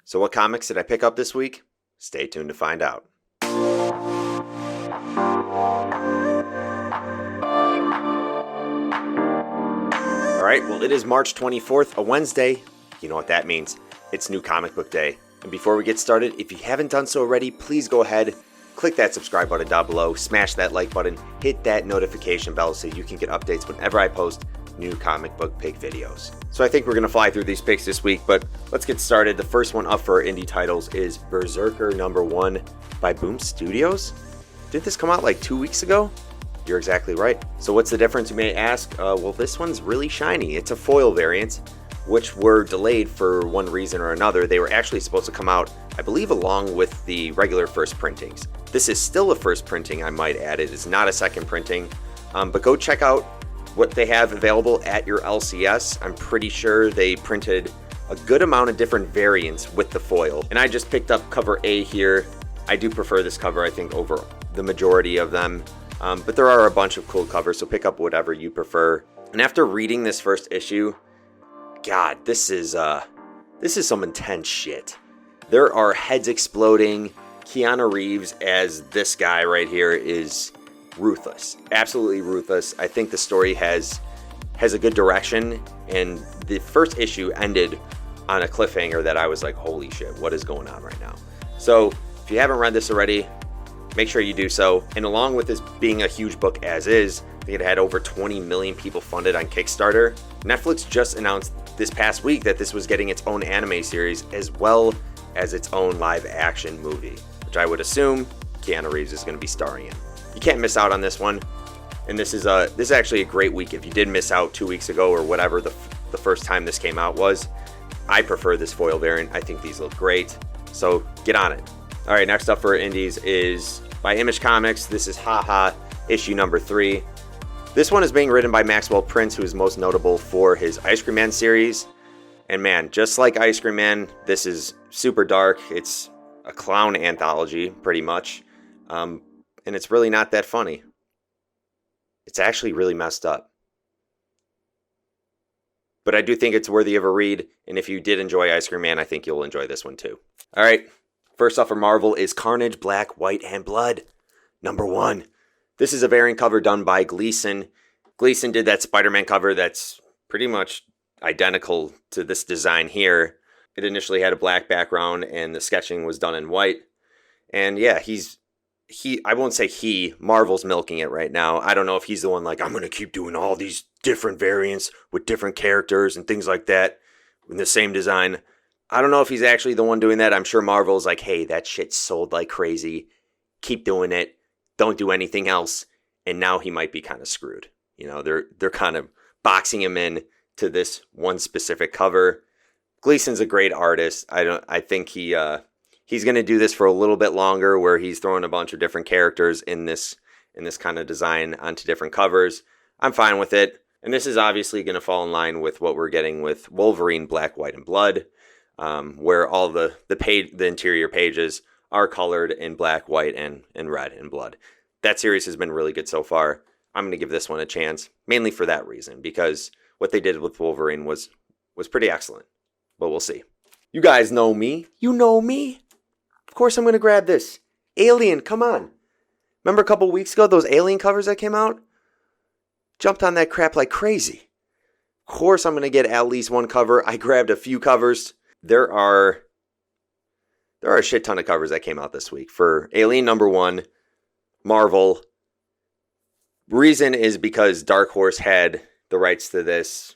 So what comics did I pick up this week? Stay tuned to find out. Alright, well it is March 24th, a Wednesday. You know what that means. It's New Comic Book Day. And before we get started, if you haven't done so already, please go ahead, click that subscribe button down below, smash that like button, hit that notification bell so you can get updates whenever I post new comic book pick videos. So I think we're going to fly through these picks this week, but let's get started. The first one up for our indie titles is Berserker #1 by Boom Studios. Didn't this come out like 2 weeks ago? You're exactly right. So what's the difference, you may ask? Well, this one's really shiny. It's a foil variant, which were delayed for one reason or another. They were actually supposed to come out, I believe, along with the regular first printings. This is still a first printing, I might add. It is not a second printing, but go check out what they have available at your LCS. I'm pretty sure they printed a good amount of different variants with the foil. And I just picked up cover A here. I do prefer this cover, I think, over the majority of them. But there are a bunch of cool covers, so pick up whatever you prefer. And after reading this first issue, God, this is some intense shit. There are heads exploding. Keanu Reeves as this guy right here is ruthless, absolutely ruthless. I think the story has a good direction, and the first issue ended on a cliffhanger that I was like, holy shit, what is going on right now? So if you haven't read this already, make sure you do so. And along with this being a huge book as is, I think it had over 20 million people funded on Kickstarter. Netflix just announced this past week that this was getting its own anime series as well as its own live action movie, which I would assume Keanu Reeves is going to be starring in. You can't miss out on this one, and this is actually a great week. If you did miss out 2 weeks ago or whatever the first time this came out was, I prefer this foil variant. I think these look great, so get on it. All right, next up for indies is by Image Comics. This is Haha issue number 3. This one is being written by Maxwell Prince, who is most notable for his Ice Cream Man series. And man, just like Ice Cream Man, this is super dark. It's a clown anthology, pretty much. And it's really not that funny. It's actually really messed up. But I do think it's worthy of a read, and if you did enjoy Ice Cream Man, I think you'll enjoy this one too. All right, first off for Marvel is Carnage, Black, White, and Blood #1. This is a variant cover done by Gleason. Gleason did that Spider-Man cover that's pretty much identical to this design here. It initially had a black background, and the sketching was done in white. And yeah, I won't say Marvel's milking it right now. I don't know if he's the one like, I'm going to keep doing all these different variants with different characters and things like that in the same design. I don't know if he's actually the one doing that. I'm sure Marvel's like, hey, that shit sold like crazy. Keep doing it. Don't do anything else. And now he might be kind of screwed. You know, they're kind of boxing him in to this one specific cover. Gleason's a great artist. I think he's going to do this for a little bit longer, where he's throwing a bunch of different characters in this kind of design onto different covers. I'm fine with it. And this is obviously going to fall in line with what we're getting with Wolverine, Black, White, and Blood, where all the interior pages are colored in black, white, and red and blood. That series has been really good so far. I'm going to give this one a chance, mainly for that reason, because what they did with Wolverine was pretty excellent. But we'll see. You guys know me. You know me. Of course I'm going to grab this. Alien, come on. Remember a couple weeks ago, those Alien covers that came out? Jumped on that crap like crazy. Of course I'm going to get at least one cover. I grabbed a few covers. There are a shit ton of covers that came out this week for Alien #1, Marvel. Reason is because Dark Horse had the rights to this.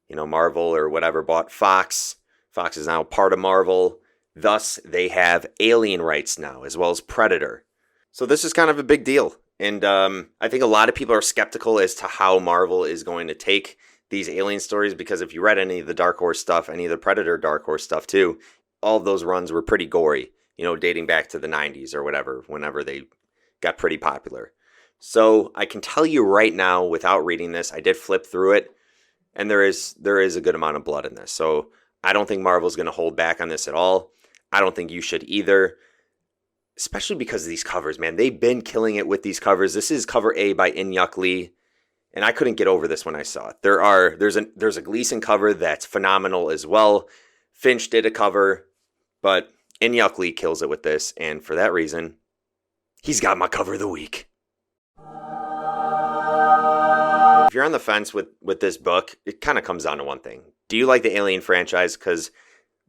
You know, Marvel or whatever bought Fox. Fox is now part of Marvel. Thus, they have Alien rights now, as well as Predator. So this is kind of a big deal. And I think a lot of people are skeptical as to how Marvel is going to take these Alien stories, because if you read any of the Dark Horse stuff, any of the Predator Dark Horse stuff too, all of those runs were pretty gory, you know, dating back to the 90s or whatever, whenever they got pretty popular. So I can tell you right now, without reading this, I did flip through it, and there is a good amount of blood in this. So I don't think Marvel's going to hold back on this at all. I don't think you should either, especially because of these covers, man. They've been killing it with these covers. This is cover A by In-Yuk Lee, and I couldn't get over this when I saw it. There's a Gleason cover that's phenomenal as well. Finch did a cover But Inyuk Lee kills it with this, and for that reason, he's got my cover of the week. If you're on the fence with this book, it kind of comes down to one thing. Do you like the Alien franchise? Because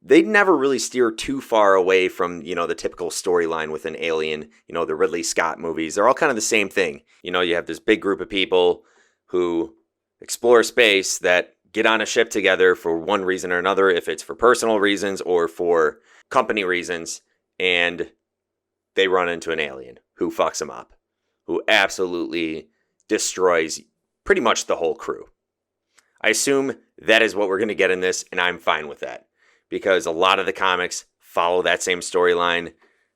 they never really steer too far away from, the typical storyline with an Alien, the Ridley Scott movies. They're all kind of the same thing. You have this big group of people who explore space that get on a ship together for one reason or another, if it's for personal reasons or for company reasons, and they run into an alien who fucks them up, who absolutely destroys pretty much the whole crew. I assume that is what we're going to get in this, and I'm fine with that, because a lot of the comics follow that same storyline.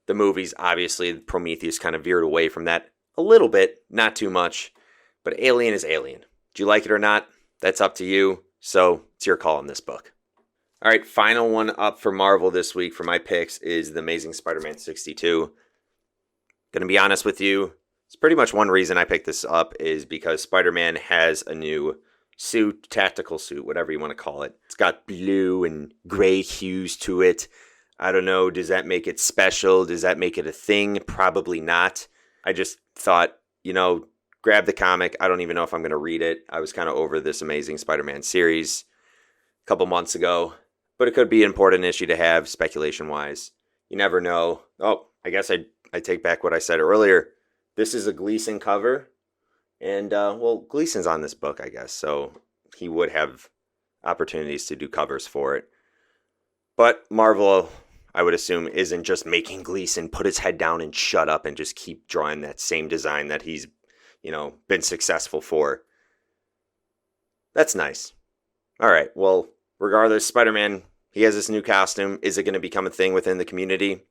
The movies, obviously, Prometheus kind of veered away from that a little bit, not too much, but Alien is Alien. Do you like it or not? That's up to you, so it's your call on this book. All right, final one up for Marvel this week for my picks is The Amazing Spider-Man 62. Gonna be honest with you, it's pretty much one reason I picked this up is because Spider-Man has a new suit, tactical suit, whatever you want to call it. It's got blue and gray hues to it. I don't know, does that make it special? Does that make it a thing? Probably not. I just thought, grab the comic. I don't even know if I'm going to read it. I was kind of over this Amazing Spider-Man series a couple months ago. But it could be an important issue to have, speculation-wise. You never know. Oh, I guess I take back what I said earlier. This is a Gleason cover. And, Gleason's on this book, I guess. So he would have opportunities to do covers for it. But Marvel, I would assume, isn't just making Gleason put his head down and shut up and just keep drawing that same design that he's, been successful for. That's nice. All right, well, regardless, Spider-Man, he has this new costume. Is it going to become a thing within the community?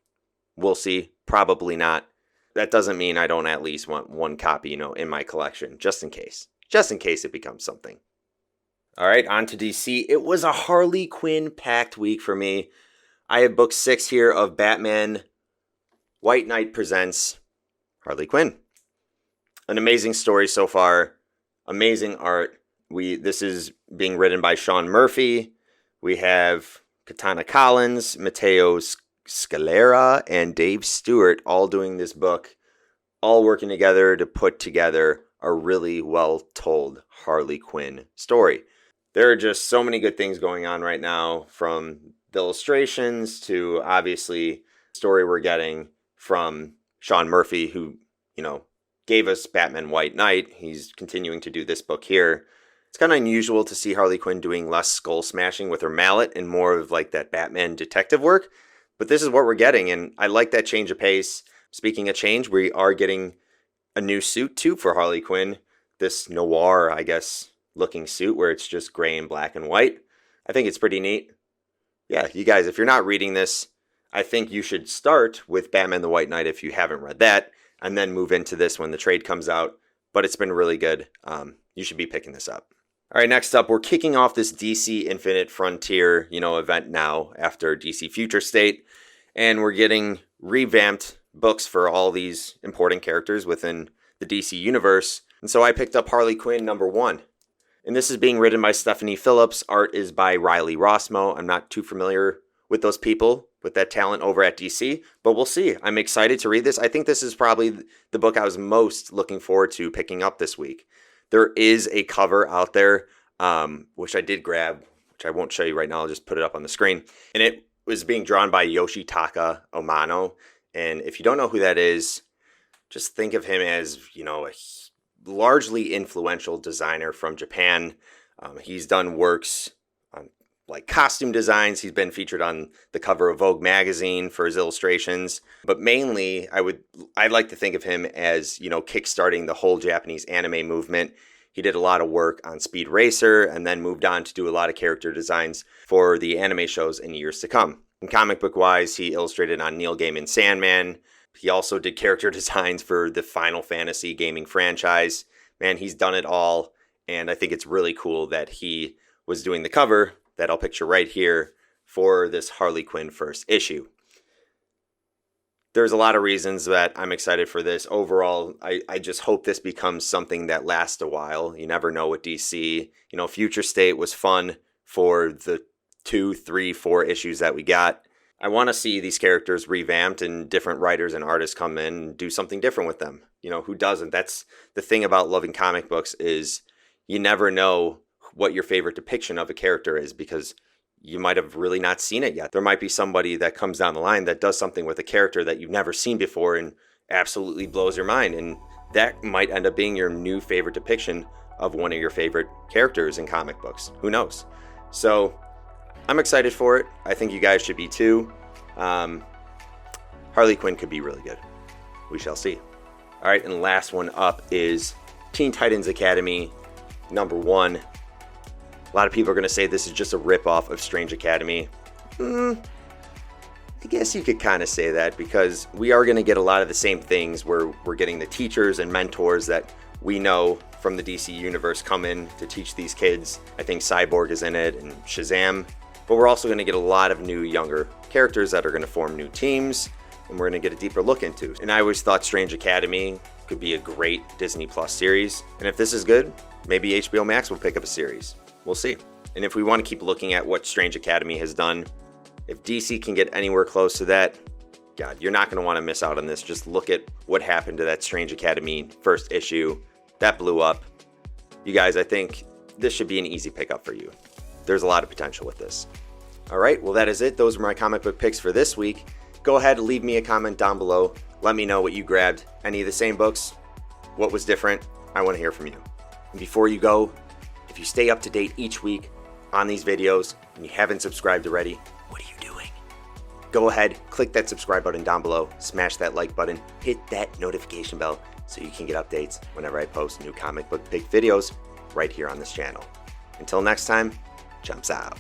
We'll see. Probably not. That doesn't mean I don't at least want one copy, in my collection, just in case. Just in case it becomes something. All right, on to DC. It was a Harley Quinn packed week for me. I have book 6 here of Batman White Knight Presents Harley Quinn. An amazing story so far. Amazing art. This is being written by Sean Murphy. We have Katana Collins, Matteo Scalera, and Dave Stewart all doing this book, all working together to put together a really well-told Harley Quinn story. There are just so many good things going on right now, from the illustrations to, obviously, the story we're getting from Sean Murphy, who, gave us Batman White Knight. He's continuing to do this book here. It's kind of unusual to see Harley Quinn doing less skull smashing with her mallet and more of like that Batman detective work. But this is what we're getting, and I like that change of pace. Speaking of change, we are getting a new suit too for Harley Quinn. This noir, I guess, looking suit where it's just gray and black and white. I think it's pretty neat. Yeah, you guys, if you're not reading this, I think you should start with Batman the White Knight if you haven't read that, and then move into this when the trade comes out. But it's been really good. You should be picking this up. All right, next up, we're kicking off this DC Infinite Frontier, event now after DC Future State, and we're getting revamped books for all these important characters within the DC universe. And so I picked up Harley Quinn #1. And this is being written by Stephanie Phillips. Art is by Riley Rossmo. I'm not too familiar with those people, with that talent over at DC, but we'll see. I'm excited to read this. I think this is probably the book I was most looking forward to picking up this week. There is a cover out there, which I did grab, which I won't show you right now. I'll just put it up on the screen. And it was being drawn by Yoshitaka Omano. And if you don't know who that is, just think of him as, a largely influential designer from Japan. He's done works on like costume designs. He's been featured on the cover of Vogue magazine for his illustrations. But mainly, I'd like to think of him as, kickstarting the whole Japanese anime movement. He did a lot of work on Speed Racer and then moved on to do a lot of character designs for the anime shows in years to come. And comic book wise, he illustrated on Neil Gaiman's Sandman. He also did character designs for the Final Fantasy gaming franchise. Man, he's done it all. And I think it's really cool that he was doing the cover that I'll picture right here for this Harley Quinn first issue. There's a lot of reasons that I'm excited for this. Overall, I just hope this becomes something that lasts a while. You never know with DC. Future State was fun for the 2, 3, 4 issues that we got. I want to see these characters revamped and different writers and artists come in and do something different with them. You know, who doesn't? That's the thing about loving comic books, is you never know what your favorite depiction of a character is, because you might have really not seen it yet. There might be somebody that comes down the line that does something with a character that you've never seen before and absolutely blows your mind. And that might end up being your new favorite depiction of one of your favorite characters in comic books. Who knows? So I'm excited for it. I think you guys should be too. Harley Quinn could be really good. We shall see. All right, and the last one up is Teen Titans Academy #1. A lot of people are going to say this is just a ripoff of Strange Academy. I guess you could kind of say that, because we are going to get a lot of the same things where we're getting the teachers and mentors that we know from the DC universe come in to teach these kids. I think Cyborg is in it and Shazam. But we're also going to get a lot of new younger characters that are going to form new teams, and we're going to get a deeper look into. And I always thought Strange Academy could be a great Disney Plus series. And if this is good, maybe HBO Max will pick up a series. We'll see. And if we want to keep looking at what Strange Academy has done, if DC can get anywhere close to that, God, you're not going to want to miss out on this. Just look at what happened to that Strange Academy first issue. That blew up. You guys, I think this should be an easy pickup for you. There's a lot of potential with this. All right, well, that is it. Those are my comic book picks for this week. Go ahead and leave me a comment down below. Let me know what you grabbed. Any of the same books? What was different? I want to hear from you. And before you go, if you stay up to date each week on these videos and you haven't subscribed already, what are you doing? Go ahead, click that subscribe button down below, smash that like button, hit that notification bell so you can get updates whenever I post new comic book pick videos right here on this channel. Until next time, jumps out.